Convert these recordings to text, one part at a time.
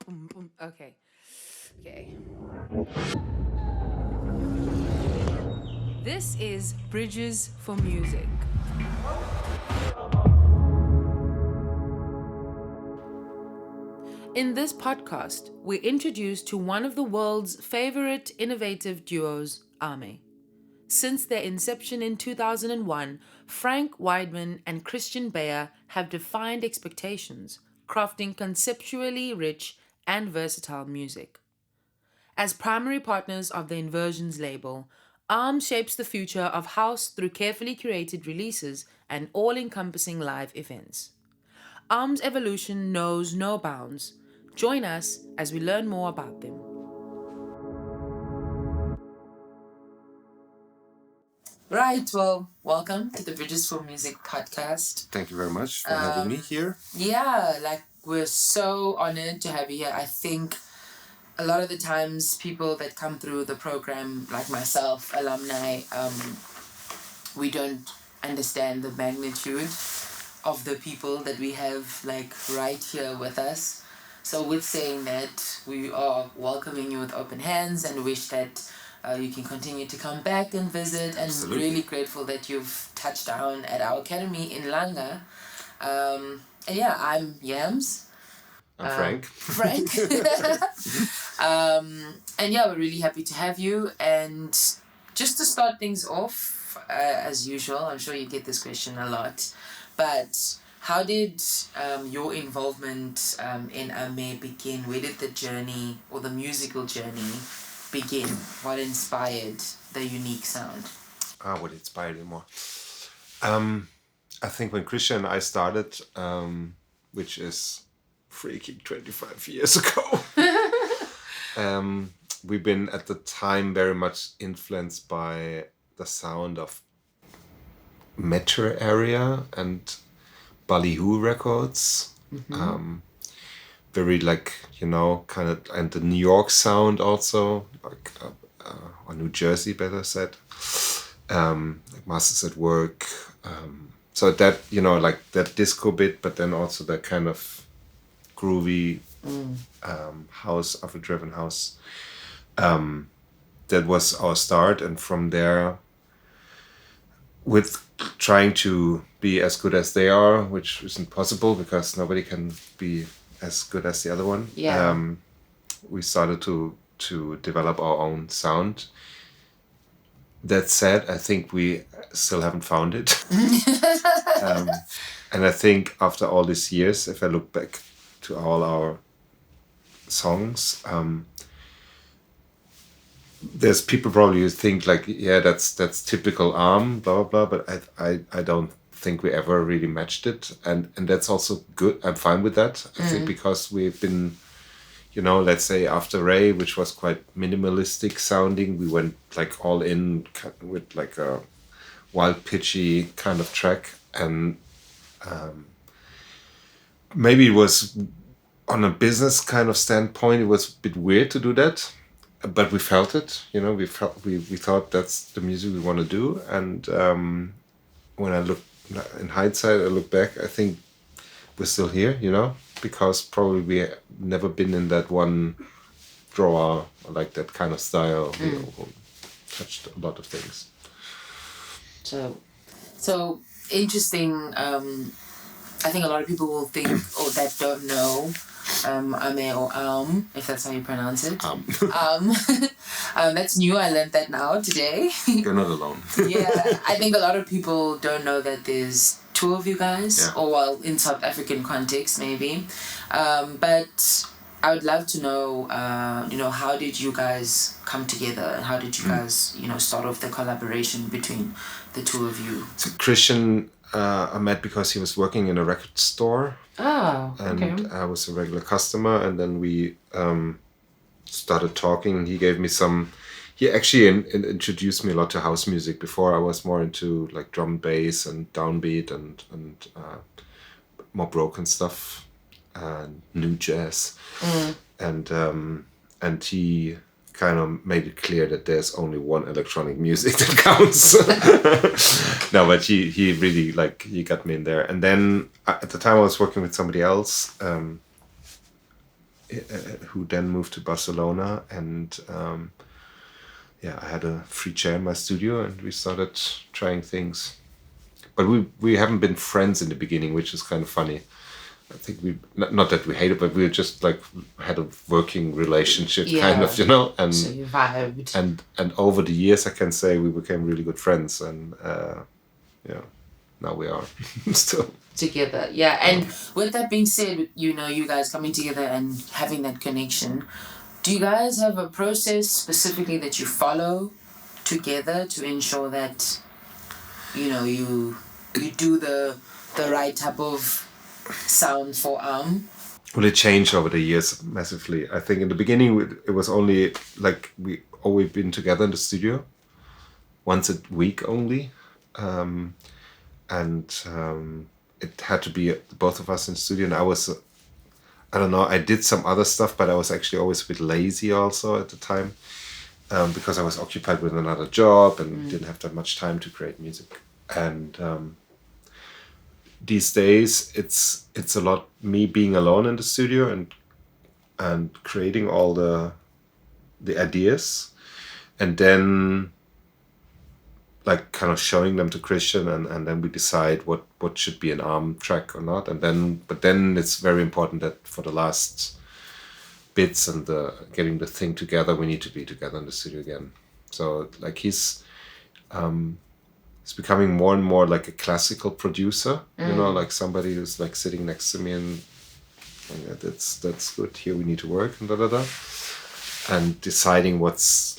Boom, boom. Okay. Okay. This is Bridges for Music. In this podcast, we're introduced to one of the world's favorite innovative duos, Ame. Since their inception in 2001, Frank Wiedemann and Kristian Beyer have defined expectations, crafting conceptually rich and versatile music. As primary partners of the Innervisions label, ARM shapes the future of house through carefully curated releases and all-encompassing live events. ARM's evolution knows no bounds. Join us as we learn more about them. Right, well, welcome to the Bridges for Music podcast. Thank you very much for having me here. Yeah, we're so honored to have you here. I think a lot of the times people that come through the program, like myself, alumni, we don't understand the magnitude of the people that we have right here with us. So with saying that, we are welcoming you with open hands and wish that you can continue to come back and visit, and Absolutely. Really grateful that you've touched down at our academy in Langa. And yeah, I'm Yams. I'm Frank. Frank. And yeah, we're really happy to have you. And just to start things off, as usual, I'm sure you get this question a lot, but how did your involvement in Ame begin? Where did the journey or the musical journey begin? What inspired the unique sound? What inspired me more? I think when Kristian and I started, which is freaking 25 years ago, we've been at the time very much influenced by the sound of Metro area and Ballyhoo records. Mm-hmm. Very kind of, and the New York sound also, or New Jersey, better said. Like Masters at Work. So that, that disco bit, but then also that kind of groovy house, Afro-driven house. That was our start, and from there, with trying to be as good as they are, which isn't possible because nobody can be as good as the other one. Yeah. We started to develop our own sound. That said, I think we still haven't found it. And I think after all these years, if I look back to all our songs, there's people probably who think that's typical ARM, blah blah blah, but I don't think we ever really matched it, and that's also good. I'm fine with that. I think because we've been, let's say after Ray, which was quite minimalistic sounding, we went all in with a wild pitchy kind of track, and maybe it was on a business kind of standpoint, it was a bit weird to do that. But we felt it, we thought that's the music we want to do. And when I look in hindsight, I look back, I think we're still here, because probably we never been in that one drawer or like that kind of style, who touched a lot of things. So interesting. I think a lot of people will think, that don't know Ame or if that's how you pronounce it. That's new. I learned that now today. You're not alone. Yeah, I think a lot of people don't know that there's two of you guys, or in South African context maybe. But I would love to know, how did you guys come together, and how did you guys, start off the collaboration between the two of you? So Kristian, I met because he was working in a record store. Oh, okay. And I was a regular customer, and then we started talking. He gave me he actually introduced me a lot to house music. Before I was more into drum and bass and downbeat and more broken stuff and new jazz. And he kind of made it clear that there's only one electronic music that counts. No, but he really he got me in there. And then at the time I was working with somebody else who then moved to Barcelona, and I had a free chair in my studio, and we started trying things. But we haven't been friends in the beginning, which is kind of funny. I think we not that we hated, but we just like had a working relationship, kind of, and so you vibed. And over the years, I can say we became really good friends, and now we are still together. Yeah, and with that being said, you guys coming together and having that connection, do you guys have a process specifically that you follow together to ensure that you do the right type of sound for Well, it changed over the years massively. I think in the beginning it was only like we always been together in the studio once a week only, it had to be both of us in the studio. And I don't know, I did some other stuff, but I was actually always a bit lazy also at the time, because I was occupied with another job and didn't have that much time to create music. And these days it's a lot me being alone in the studio and creating all the ideas, and then like kind of showing them to Kristian, and then we decide what should be an track or not. And then it's very important that for the last bits and the getting the thing together, we need to be together in the studio again. So like he's becoming more and more like a classical producer, like somebody who's like sitting next to me and that's good, here we need to work, and and deciding what's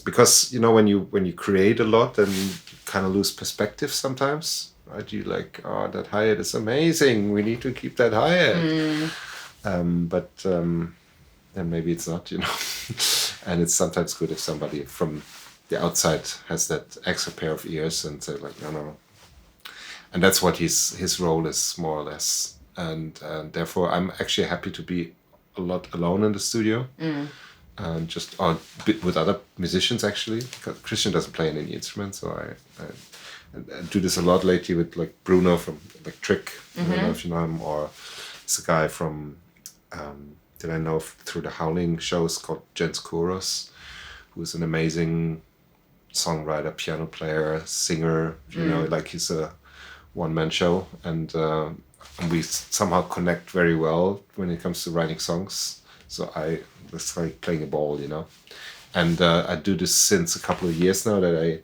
because when you create a lot, then you kind of lose perspective sometimes, right? You like, oh, that hi-hat is amazing, we need to keep that hi-hat. But then maybe it's not, and it's sometimes good if somebody from the outside has that extra pair of ears and say like, no. And that's what his role is, more or less. And therefore I'm actually happy to be a lot alone in the studio, and just a bit with other musicians actually, because Kristian doesn't play any instruments, so I do this a lot lately with like Bruno from like Trick. I don't know if you know him, or it's a guy from that I know through the Howling shows called Jens Kouros, who's an amazing songwriter, piano player, singer. Like he's a one-man show, and we somehow connect very well when it comes to writing songs. So it's like playing a ball, And I do this since a couple of years now, that I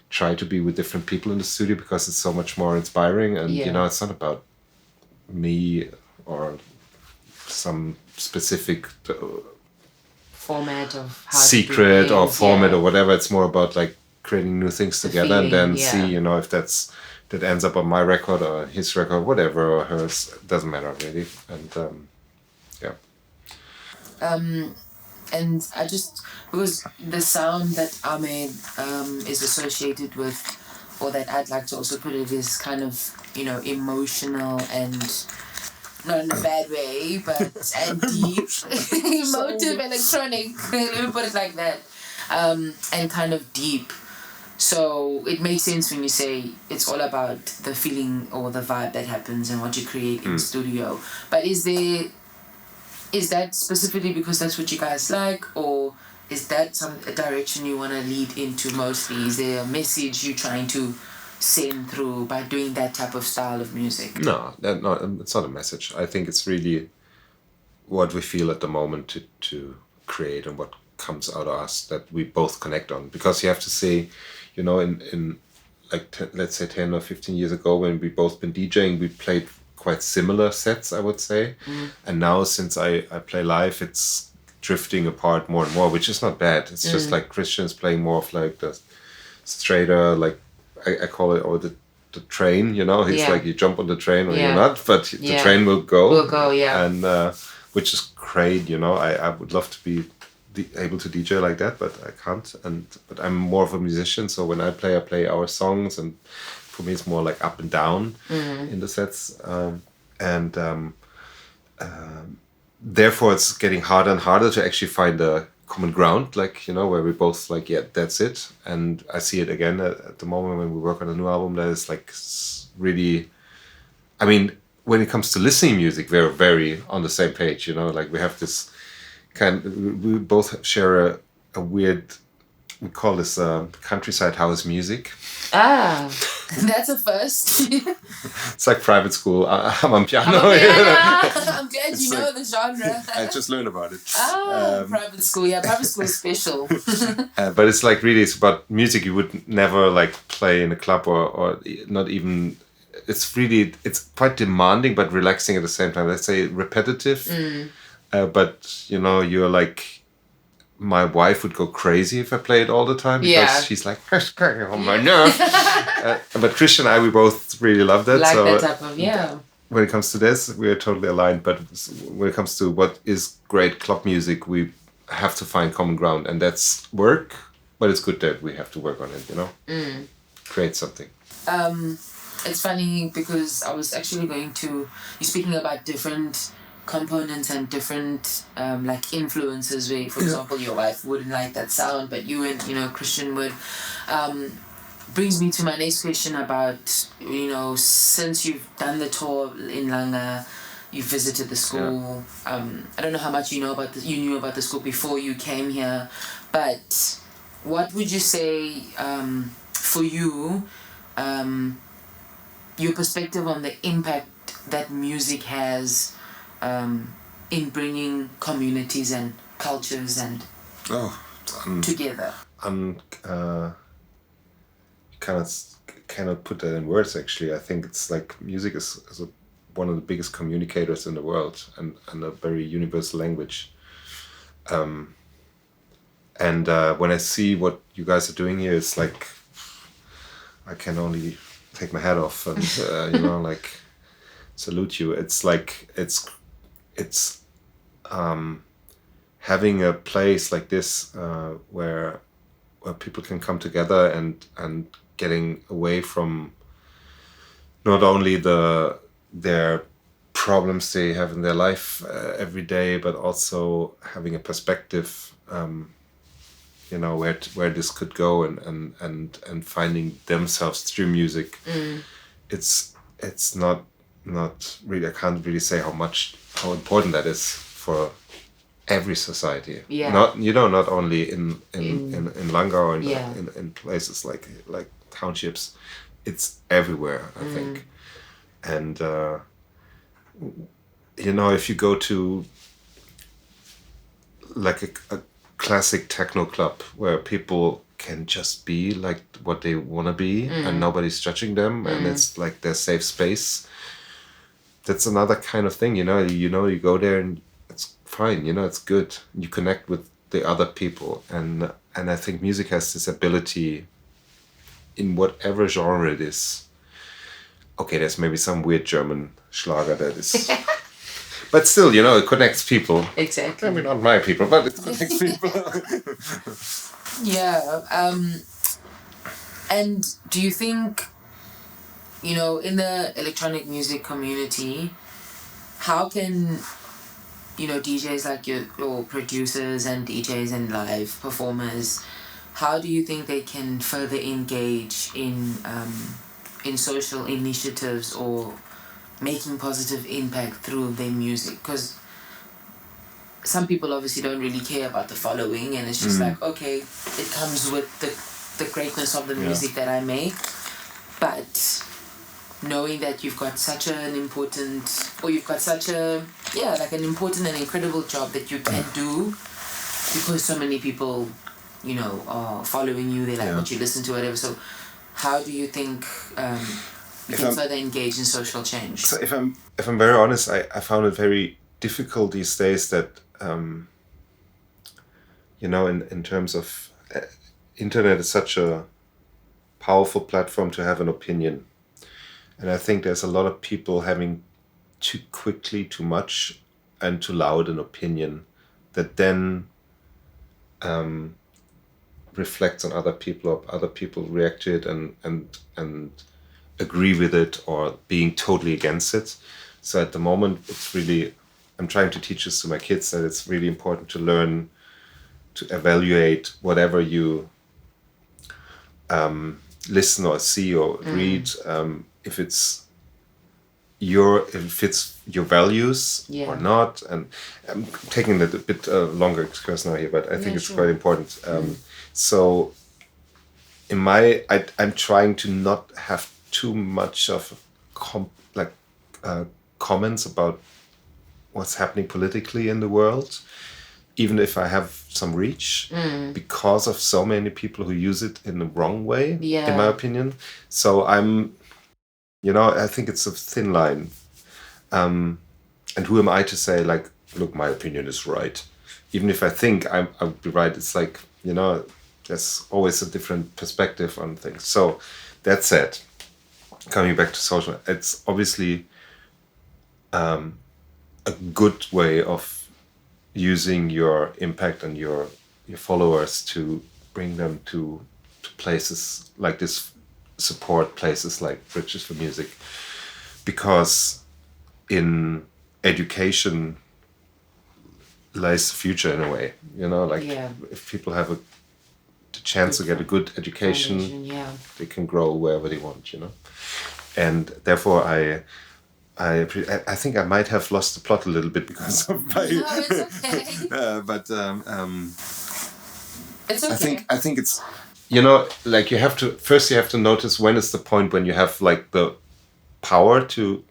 try to be with different people in the studio, because it's so much more inspiring. And it's not about me or some specific format of how secret or format or whatever. It's more about like creating new things together, and then see if that ends up on my record or his record, whatever, or hers, doesn't matter really. And and I just, because the sound that Ahmed is associated with, or that I'd like to also put it, is kind of emotional, and not in a bad way, but and deep, emotive, electronic. Let me put it like that, and kind of deep. So it makes sense when you say it's all about the feeling or the vibe that happens and what you create in the studio. But is that specifically because that's what you guys like, or is that a direction you want to lead into mostly? Is there a message you're trying to send through by doing that type of style of music? No, it's not a message. I think it's really what we feel at the moment to create, and what comes out of us that we both connect on. Because you have to say, in like let's say 10 or 15 years ago, when we both been DJing, we played quite similar sets, I would say. And now, since I play live, it's drifting apart more and more, which is not bad. It's just like Kristian's playing more of like the straighter, like I call it, or the train, he's like, you jump on the train or you're not, but the train will go. And which is great, I would love to be able to DJ like that, but I can't. But I'm more of a musician, so when I play our songs, and for me it's more like up and down in the sets, therefore it's getting harder and harder to actually find a common ground, like where we both like, yeah, that's it. And I see it again at the moment when we work on a new album, that is like really, I mean, when it comes to listening music, we're very on the same page. Like we have this we both share a weird. We call this countryside house music. Ah, that's a first. It's like private school. I'm on piano. I'm glad you know the genre. I just learned about it. Private school. Yeah, private school is special. But it's like really, it's about music you would never like play in a club or not even. It's quite demanding but relaxing at the same time. Let's say repetitive. But you're like. My wife would go crazy if I play it all the time because she's like, "It's getting on my nerves." But Kristian and I, we both really love that. Like that type of, When it comes to this, we are totally aligned. But when it comes to what is great club music, we have to find common ground, and that's work. But it's good that we have to work on it. Create something. It's funny because I was actually you're speaking about different components and different like influences where, for example, your wife wouldn't like that sound, but you and Kristian would. Brings me to my next question about since you've done the tour in Langa, you visited the school. I don't know how much you knew about the school before you came here, but what would you say for you, your perspective on the impact that music has in bringing communities and cultures and together? Cannot put that in words. Actually, I think it's like music is one of the biggest communicators in the world and a very universal language. And when I see what you guys are doing here, it's like I can only take my hat off and like salute you. It's like it's having a place like this where people can come together and getting away from not only their problems they have in their life every day, but also having a perspective, where this could go and finding themselves through music. It's not really, I can't really say how important that is for every society. Not only in Langa or in places like townships. It's everywhere, I think. And if you go to like a classic techno club where people can just be like what they want to be and nobody's judging them and it's like their safe space, that's another kind of thing. You go there and it's fine, it's good. You connect with the other people, and I think music has this ability in whatever genre it is. Okay, there's maybe some weird German Schlager that is but still, it connects people. Exactly. Maybe not my people, but it connects people. And do you think, in the electronic music community, how can, DJs like your producers and DJs and live performers, how do you think they can further engage in social initiatives or making positive impact through their music? Because some people obviously don't really care about the following, and it's just like, okay, it comes with the greatness of the music that I make. But knowing that you've got such an important and incredible job that you can do, because so many people, are following you, they like what you listen to, whatever. So how do you think you can further engage in social change? So if I'm very honest, I found it very difficult these days that in terms of internet is such a powerful platform to have an opinion, and I think there's a lot of people having too quickly, too much, and too loud an opinion that then reflects on other people, or other people react to it and agree with it or being totally against it. So at the moment, it's really, I'm trying to teach this to my kids, that it's really important to learn to evaluate whatever you listen or see or read, if it's if it fits your values or not. And I'm taking a bit longer excursus now here, but I think it's quite important. So I'm trying to not have too much of comments about what's happening politically in the world, even if I have some reach, because of so many people who use it in the wrong way, in my opinion. So I think it's a thin line. And who am I to say, like, look, my opinion is right? Even if I think I'll be right, it's like, there's always a different perspective on things. So that said, coming back to social, it's obviously a good way of using your impact and your followers to bring them to places like this, support places like Bridges for Music, because in education lies the future in a way. If people have the chance to get a good education, they can grow wherever they want. And therefore I think I might have lost the plot a little bit because of my. No, it's okay. But It's okay. I think it's like you have to notice when is the point when you have like the power to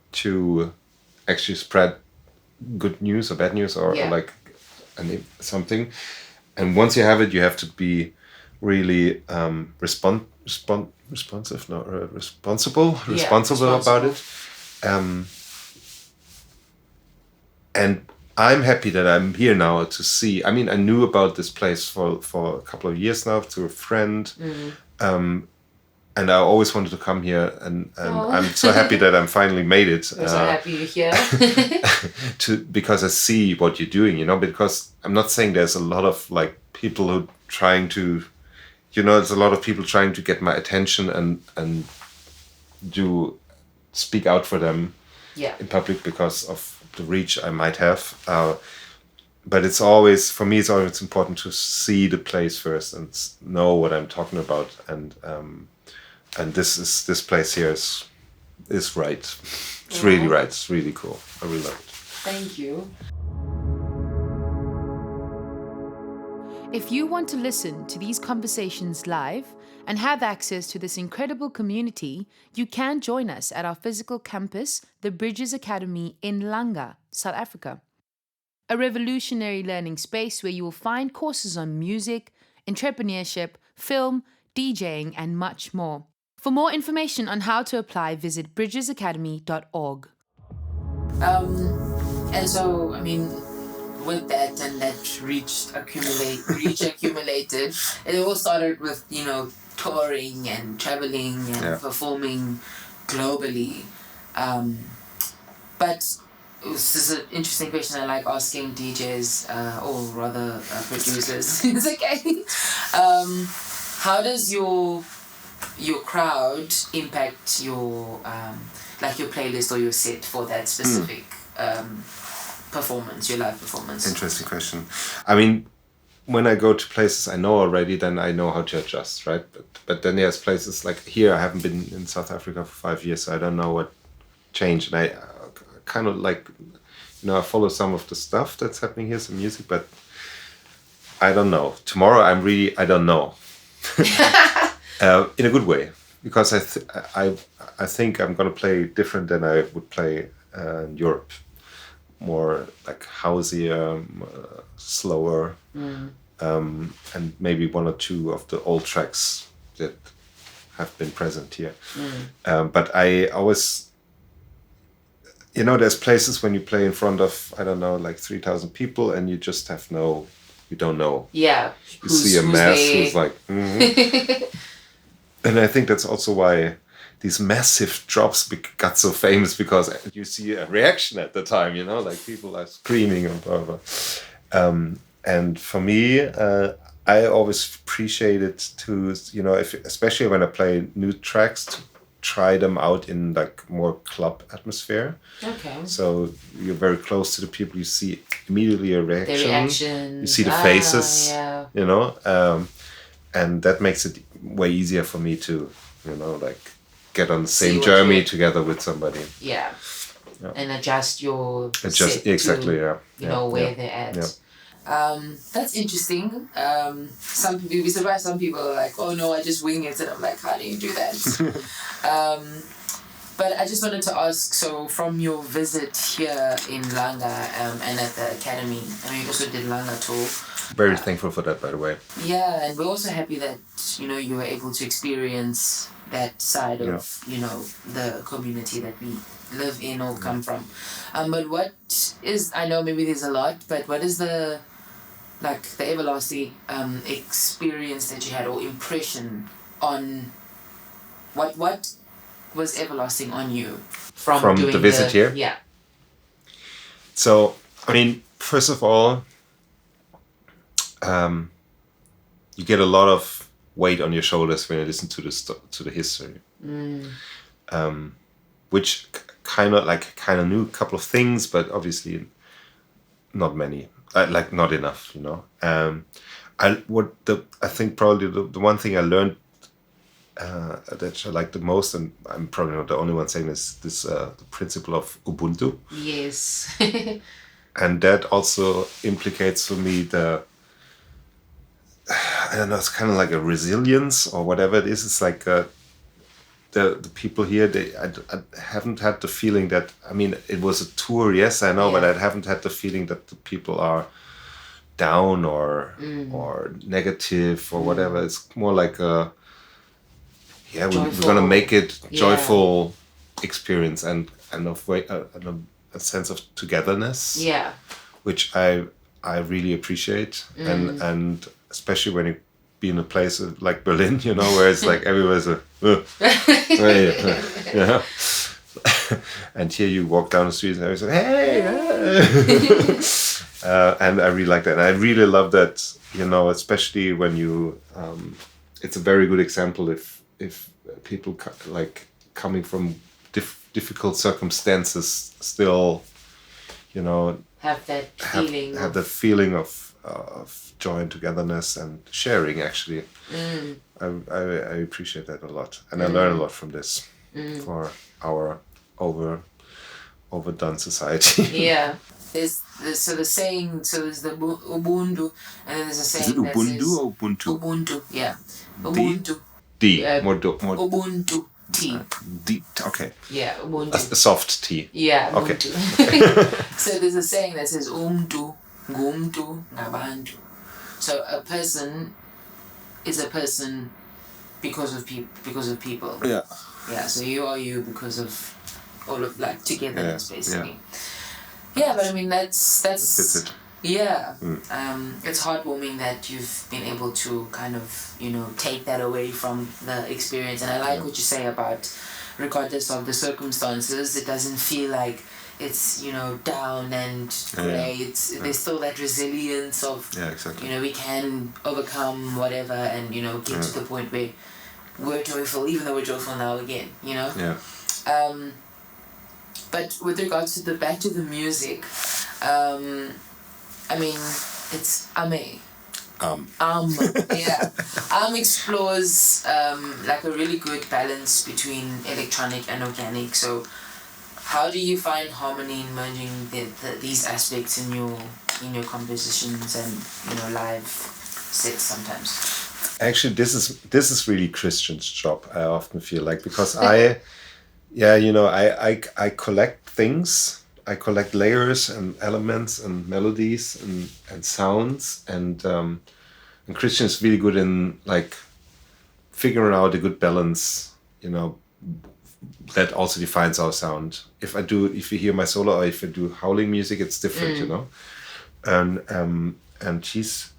actually spread good news or bad news or like something, and once you have it, you have to be really responsible about it. And I'm happy that I'm here now to see. I mean, I knew about this place for a couple of years now through a friend. And I always wanted to come here, and I'm so happy that I finally made it. I'm so happy you're here. Because I see what you're doing, because I'm not saying there's a lot of like people who trying to, there's a lot of people trying to get my attention and speak out for them in public because of the reach I might have. But it's always, for me, it's always important to see the place first and know what I'm talking about. And this place here is right. It's really right. It's really cool. I really love it. Thank you. If you want to listen to these conversations live and have access to this incredible community, you can join us at our physical campus, the Bridges Academy in Langa, South Africa. A revolutionary learning space where you will find courses on music, entrepreneurship, film, DJing, and much more. For more information on how to apply, visit bridgesacademy.org. And so, I mean, with that and that reach accumulated, it all started with, touring and traveling and performing globally. But this is an interesting question I like asking DJs, or rather producers. It's okay. How does your crowd impact your your playlist or your set for that specific performance, your live performance? Interesting question. I mean, when I go to places I know already, then I know how to adjust, right? But then there's places like here, I haven't been in South Africa for 5 years, so I don't know what changed. And I kind of like, I follow some of the stuff that's happening here, some music, but I don't know. Tomorrow I don't know. In a good way, because I think I'm gonna play different than I would play in Europe, more like houseier, slower, and maybe one or two of the old tracks that have been present here. But I always, there's places when you play in front of 3,000 people and you just you don't know. Yeah. You see a mass who's like. And I think that's also why these massive drops got so famous, because you see a reaction at the time, like people are screaming and blah, blah. And for me, I always appreciate it to, especially when I play new tracks, to try them out in like more club atmosphere. Okay. So you're very close to the people, you see immediately a reaction. The reaction. You see the faces, and that makes it way easier for me to, get on the same journey together with somebody. Yeah. and adjust your Adjust set exactly. to, where they're at. Yeah. That's interesting. Some people, you'd be surprised. Some people are like, "Oh no, I just wing it," and I'm like, "How do you do that?" But I just wanted to ask. So, from your visit here in Langa and at the academy, I mean, you also did Langa tour. Very thankful for that, by the way. Yeah, and we're also happy that you were able to experience that side of the community that we live in or come from. But what is, I know maybe there's a lot, but what is the everlasting experience that you had or impression on what was everlasting on you from doing the visit here? Yeah. So, I mean, first of all, you get a lot of weight on your shoulders when you listen to the history, which kind of knew a couple of things, but obviously not many, not enough, I think probably the one thing I learned that I like the most, and I'm probably not the only one saying this, the principle of Ubuntu. Yes. And that also implicates for me I don't know, it's kind of like a resilience or whatever it is. It's like the people here, I haven't had the feeling that, I mean, it was a tour, yes, I know, but I haven't had the feeling that the people are down or negative or whatever. It's more like we're going to make it joyful experience and a sense of togetherness. Yeah. Which I really appreciate. And especially when you be in a place like Berlin, where it's like everywhere's and here you walk down the street and everyone's like, hey! And I really like that. And I really love that, especially when you, it's a very good example if people coming from difficult circumstances still, have that feeling. Have the feeling of joy and togetherness and sharing, actually. I appreciate that a lot. And I learn a lot from this for our overdone society. Yeah. There's the saying, there's the Ubuntu, and then there's a saying. Is it Ubuntu or Ubuntu? Ubuntu, yeah. Ubuntu. Ubuntu. T. D. Okay. Yeah, Ubuntu. A soft T. Yeah, Ubuntu. Okay. So there's a saying that says Umtu, Gumtu, Ngabantu. So a person is a person because of people. Yeah. Yeah. So you are you because of all of togetherness, basically. Yeah, but I mean that's it. Yeah. It's heartwarming that you've been able to kind of, take that away from the experience. And I like what you say about, regardless of the circumstances, it doesn't feel like it's, down and grey. There's still that resilience of, exactly. We can overcome whatever and, get to the point where we're joyful, even though we're joyful now again, Yeah. But with regards to back to the music, I mean, it's Ame. Yeah. Explores a really good balance between electronic and organic. So how do you find harmony in merging these aspects in your compositions and live sets sometimes? Actually, this is really Kristian's job. I often feel like, because I collect things. I collect layers and elements and melodies and sounds, and Kristian is really good in figuring out a good balance. That also defines our sound. If you hear my solo or if I do howling music, it's different, and she's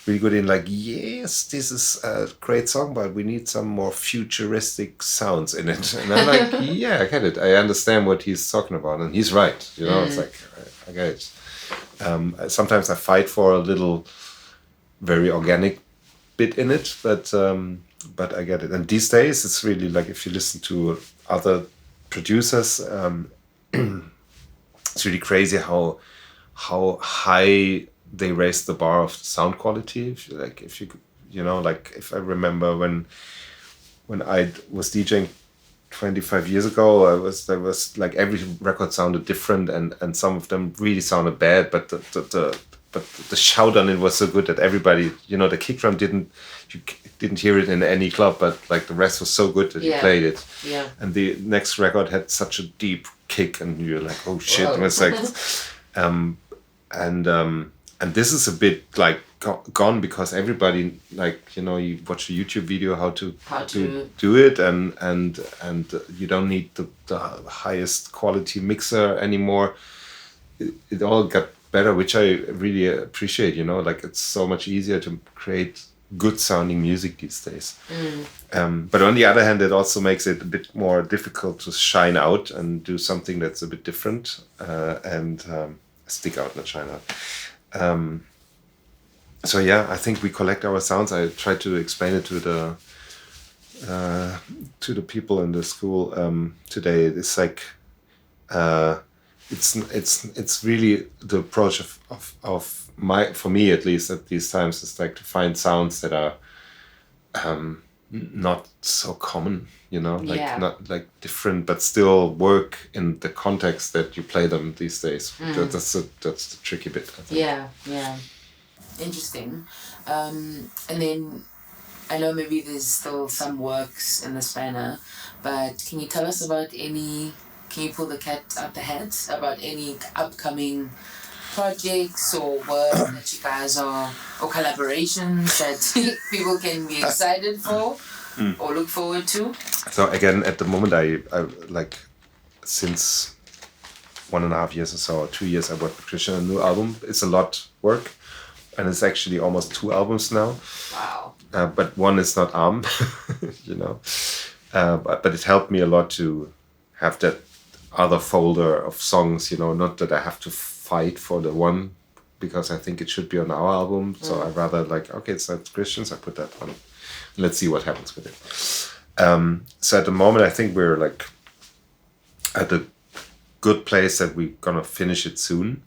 really good in yes, this is a great song, but we need some more futuristic sounds in it. And I'm like, yeah, I get it. I understand what he's talking about, and he's right. It's like, I get it. Sometimes I fight for a little, very organic bit in it, but I get it. And these days, it's really if you listen to other producers, it's really crazy how high they raised the bar of sound quality. If I remember when I was DJing 25 years ago, there was like every record sounded different, and some of them really sounded bad, but the shout on it was so good that everybody, the kick drum you didn't hear it in any club, but like the rest was so good that you played it. Yeah. And the next record had such a deep kick, and you're like, oh shit. Whoa. It was like, and this is a bit like gone, because everybody, like, you watch a YouTube video how to do it, and you don't need the highest quality mixer anymore. It all got better, which I really appreciate. Like, it's so much easier to create good sounding music these days. But on the other hand, it also makes it a bit more difficult to shine out and do something that's a bit different, and stick out, not shine out. So yeah, I think we collect our sounds. I try to explain it to the people in the school today. It's like it's really the approach of for me, at least at these times, is like to find sounds that are not so common, not like different, but still work in the context that you play them these days. That's the tricky bit, I think. Yeah. Interesting. And then I know maybe there's still some works in the spanner, but can you tell us about can you pull the cat out the hat about any upcoming projects or work that you guys or collaborations that people can be excited for or look forward to? So again, at the moment, I like, since 1.5 years or so, or 2 years, I work with Kristian on a new album. It's a lot work, and it's actually almost 2 albums now. Wow. But one is not Arm, but it helped me a lot to have that other folder of songs, not that I have to fight for the one, because I think it should be on our album. So I rather like, okay, it's not Kristian's, I put that on. Let's see what happens with it. So at the moment, I think we're like at a good place that we're gonna finish it soon.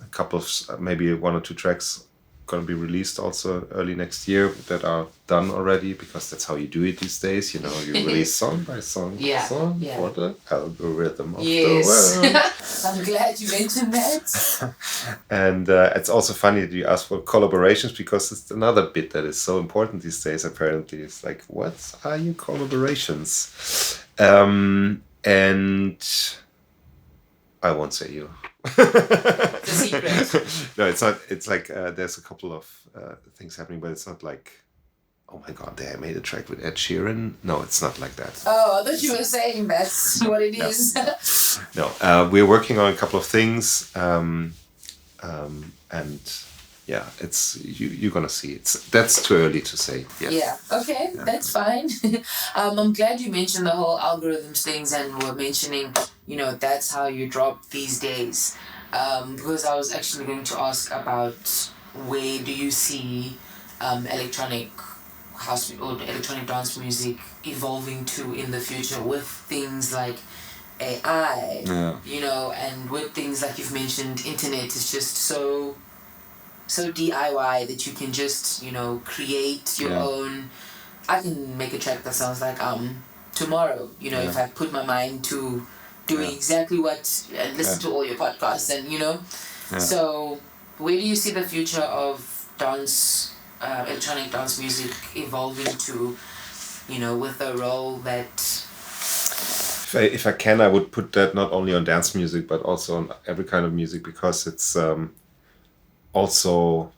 A couple of maybe 1 or 2 tracks gonna be released also early next year that are done already, because that's how you do it these days. You release song by song for the algorithm of the world. I'm glad you mentioned that. And it's also funny that you ask for collaborations, because it's another bit that is so important these days, apparently. It's like, what are your collaborations? And I won't say you. The secret. No, it's not. It's like there's a couple of things happening, but it's not like, oh my god, they made a track with Ed Sheeran. No, it's not like that. Oh, I thought you were saying that's what it is. No, we're working on a couple of things, and yeah, it's you're gonna see. That's too early to say. Yeah. Okay, that's fine. I'm glad you mentioned the whole algorithms things, and were mentioning, that's how you drop these days. Because I was actually going to ask about where do you see electronic house or electronic dance music evolving to in the future, with things like AI, and with things like you've mentioned, internet is just so DIY that you can just, create your own. I can make a track that sounds like tomorrow, if I put my mind to doing exactly what, and listen to all your podcasts, and so where do you see the future of dance, electronic dance music evolving to, with a role that... If I can, I would put that not only on dance music, but also on every kind of music, because it's also,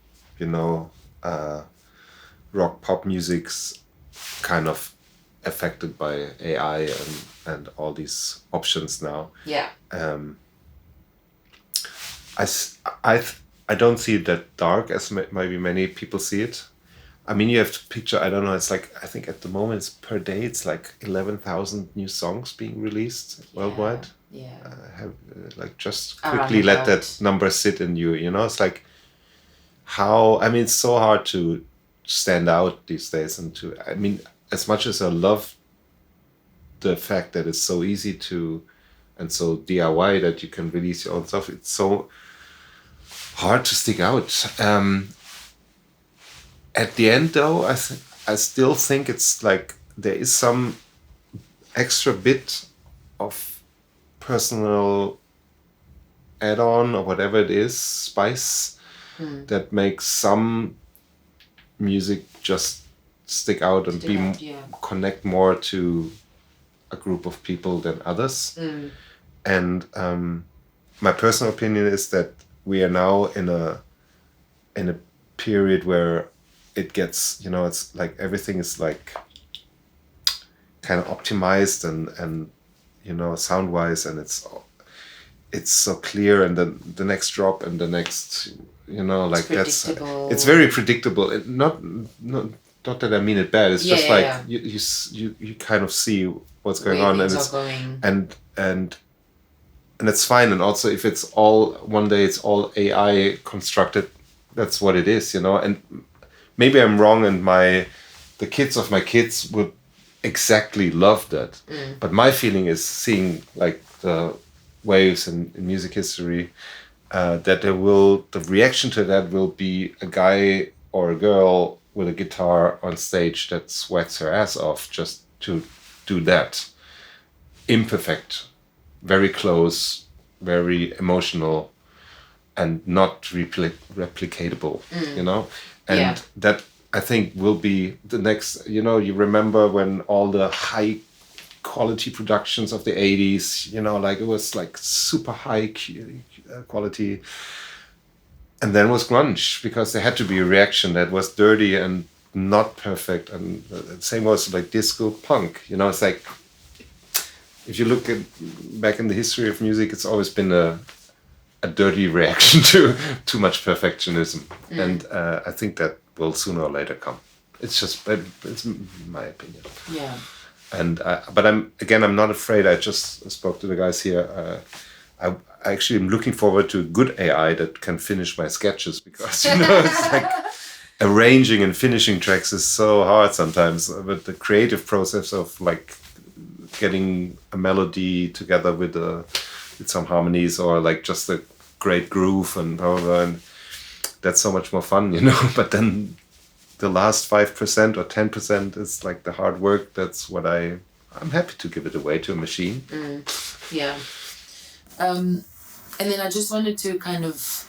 rock pop music's kind of affected by AI and all these options now. Yeah. I don't see it that dark as maybe many people see it. I mean, you have to picture, I don't know, it's like, I think at the moment it's per day, it's like 11,000 new songs being released worldwide. Yeah. Just quickly let that number sit in you, it's like it's so hard to stand out these days, and as much as I love the fact that it's so easy to, and so DIY that you can release your own stuff, it's so hard to stick out. At the end, though, I still think it's like there is some extra bit of personal add-on or whatever it is, spice, that makes some music just stick out and connect more to a group of people than others. And my personal opinion is that we are now in a period where it gets, you know, it's like everything is like kind of optimized and you know, sound wise, and it's so clear, and then the next drop and the next, you know, like it's very predictable. Not that I mean it bad. It's just like you kind of see what's going on, and it's and it's fine. And also, if it's all one day, it's all AI constructed. That's what it is, you know. And maybe I'm wrong, and the kids of my kids would exactly love that. But my feeling is seeing like the waves in music history, that the reaction to that will be a guy or a girl with a guitar on stage that sweats her ass off just to do that. Imperfect, very close, very emotional, and not replicatable, you know? And that, I think, will be the next, you know, you remember when all the high quality productions of the 80s, you know, like it was like super high quality. And then was grunge, because there had to be a reaction that was dirty and not perfect. And the same was like disco punk, you know, it's like, if you look at back in the history of music, it's always been a dirty reaction to too much perfectionism. And I think that will sooner or later come. It's just, it's my opinion. Yeah. And but I'm not afraid. I just spoke to the guys here. I actually am looking forward to good AI that can finish my sketches, because, you know, it's like arranging and finishing tracks is so hard sometimes. But the creative process of like getting a melody together with some harmonies, or like just a great groove and however, and that's so much more fun, you know. But then the last 5% or 10% is like the hard work. That's what I'm happy to give it away to a machine. Yeah. And then I just wanted to kind of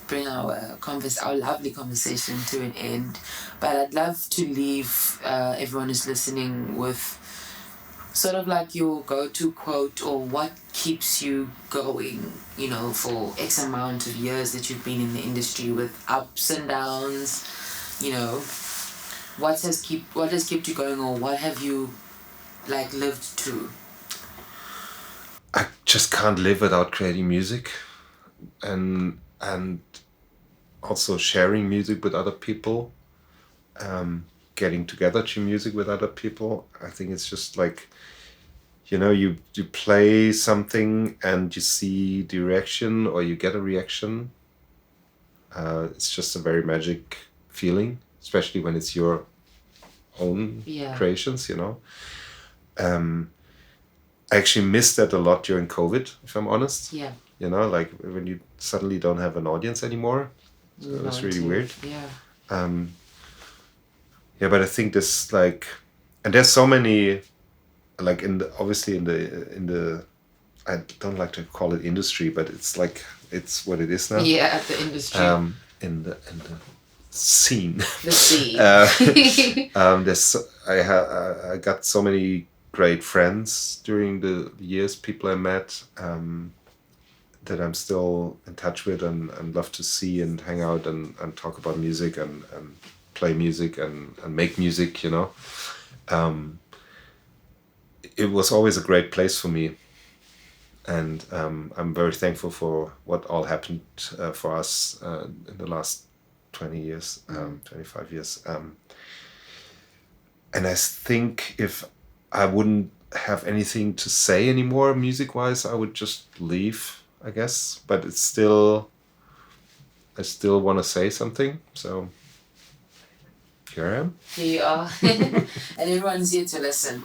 bring our lovely conversation to an end, but I'd love to leave everyone who's listening with sort of like your go-to quote, or what keeps you going, you know, for X amount of years that you've been in the industry, with ups and downs, you know. What has kept you going, or what have you like lived to? I just can't live without creating music, and also sharing music with other people, getting together to music with other people. I think it's just like, you know, you play something and you see the reaction, or you get a reaction. It's just a very magic feeling, especially when it's your own creations, you know. I actually missed that a lot during COVID, if I'm honest. Yeah. You know, like when you suddenly don't have an audience anymore. So it was really weird. Yeah. But I think this, like, and there's so many, like obviously in the I don't like to call it industry, but it's like, it's what it is now. Yeah, the industry. In the scene. The scene. I got so many great friends during the years, people I met, that I'm still in touch with and love to see and hang out and talk about music and play music and make music, you know. It was always a great place for me. And I'm very thankful for what all happened for us in the last 20 years, 25 years. And I think if I wouldn't have anything to say anymore music-wise, I would just leave, I guess. But I still want to say something. So here I am. Here you are. And everyone's here to listen.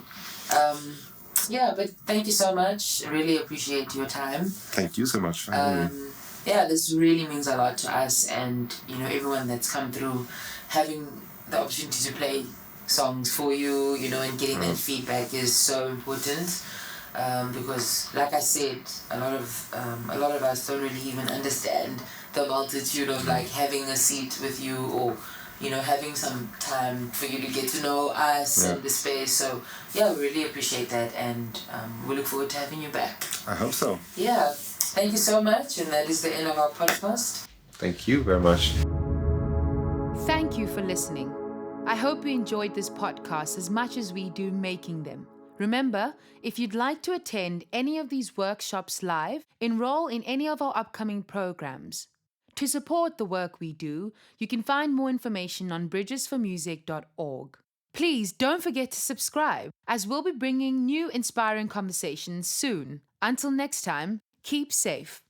But thank you so much. I really appreciate your time. Thank you so much for having me. This really means a lot to us, and, you know, everyone that's come through, having the opportunity to play songs for you, and getting that feedback is so important. Because, like I said, a lot of us don't really even understand the multitude of like having a seat with you, or having some time for you to get to know us and the space. So yeah, we really appreciate that, and we look forward to having you back. I hope so. Yeah, thank you so much, and that is the end of our podcast. Thank you very much. Thank you for listening. I hope you enjoyed this podcast as much as we do making them. Remember, if you'd like to attend any of these workshops live, enroll in any of our upcoming programs. To support the work we do, you can find more information on bridgesformusic.org. Please don't forget to subscribe, as we'll be bringing new inspiring conversations soon. Until next time, keep safe.